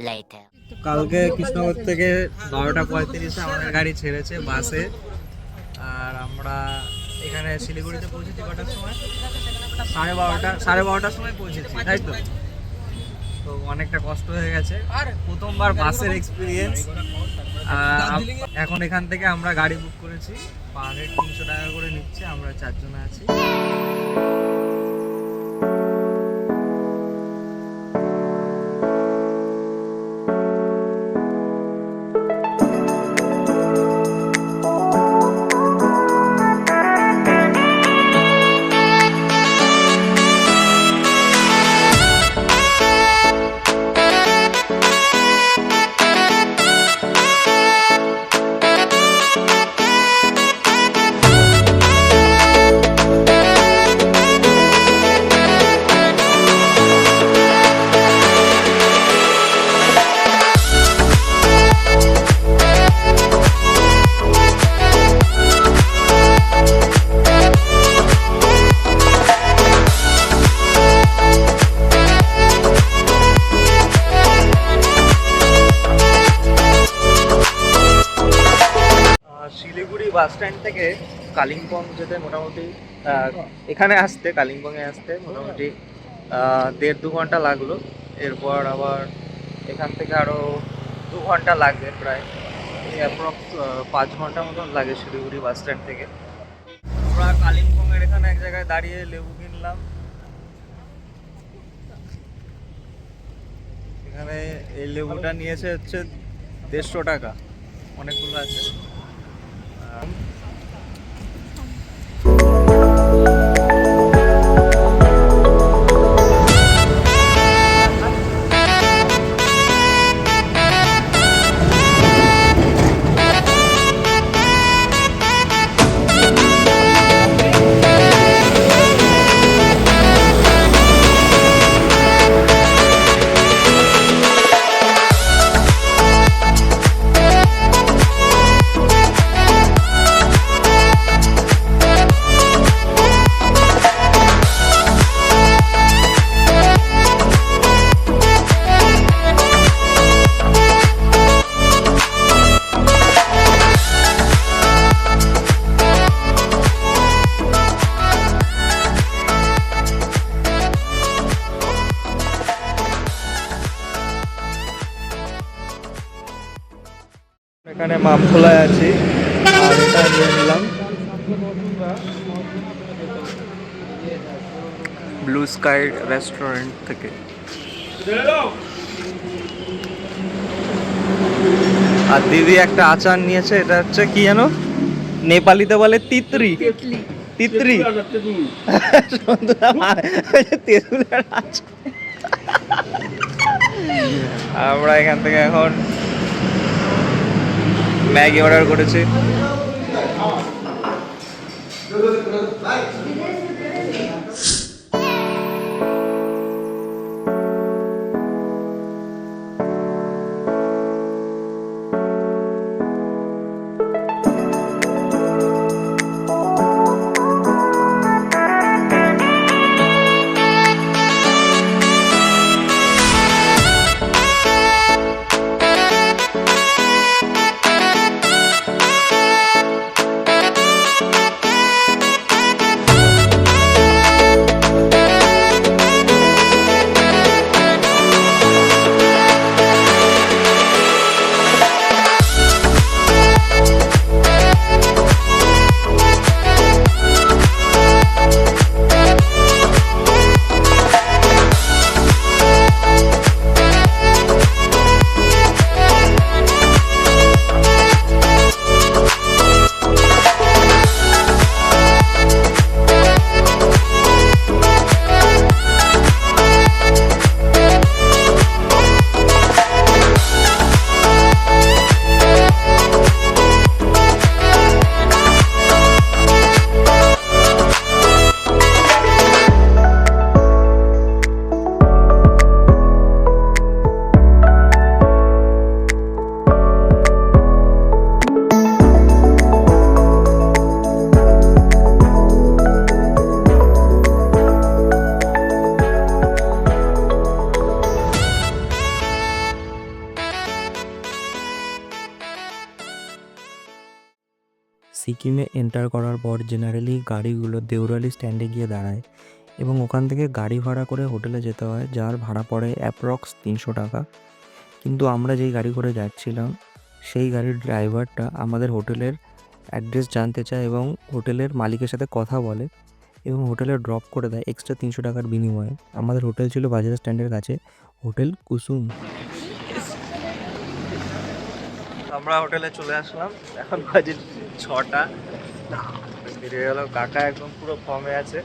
later. কালকে কৃষ্ণনগর থেকে 12:35 আমাদের গাড়ি ছেড়েছে বাসে, আর আমরা এখানে শিলিগুড়িতে পৌঁছেছি কটার সময়? 12:30টার সময় পৌঁছেছি, তাই তো? তো অনেকটা কষ্ট হয়ে গেছে, প্রথমবার বাসের এক্সপিরিয়েন্স। এখন এখান থেকে আমরা গাড়ি বুক করেছি, পার হেড 300 টাকা করে নিচ্ছে, আমরা 4 জন আছি। শিলিগুড়ি বাস স্ট্যান্ড থেকে কালিম্পং যেতে মোটামুটি এখানে আসতে, কালিম্পংয়ে আসতে মোটামুটি 1.5-2 ঘন্টা লাগলো। এরপর আবার এখান থেকে আরও 2 ঘন্টা লাগবে, প্রায় অ্যাপ্রক্স 5 ঘন্টা মতন লাগে শিলিগুড়ি বাস স্ট্যান্ড থেকে। আমরা কালিম্পংয়ের এখানে এক জায়গায় দাঁড়িয়ে লেবু কিনলাম। এখানে এই লেবুটা নিয়েছে হচ্ছে 150 টাকা, অনেকগুলো আছে। এখানে মামখোলায় আছি, আর এটা নিয়ে নিলাম ব্লু স্কাই রেস্টুরেন্ট থেকে। আর দিদি একটা আচার নিয়েছে, এটা হচ্ছে কি জানো, নেপালিতে বলে তিতরি। তিতরি তেঁতুলের আচার। আমরা এখান থেকে এখন ম্যাগি অর্ডার করেছি। সিকিমে এন্টার করার পর জেনারেলি গাড়িগুলো দেউরালি স্ট্যান্ডে গিয়ে দাঁড়ায় এবং ওখান থেকে গাড়ি ভাড়া করে হোটেলে যেতে হয়, যার ভাড়া পড়ে অ্যাপ্রক্স 300 টাকা। কিন্তু আমরা যেই গাড়ি করে যাচ্ছিলাম সেই গাড়ির ড্রাইভারটা আমাদের হোটেলের অ্যাড্রেস জানতে চায় এবং হোটেলের মালিকের সাথে কথা বলে এবং হোটেলে ড্রপ করে দেয় এক্সট্রা 300 টাকার বিনিময়ে। আমাদের হোটেল ছিল বাজাজ স্ট্যান্ডের কাছে, হোটেল কুসুম। আমরা হোটেলে চলে আসলাম, এখন বাজে 6টা। বেরিয়ে গেল, কাকা একদম পুরো ফর্মে আছে।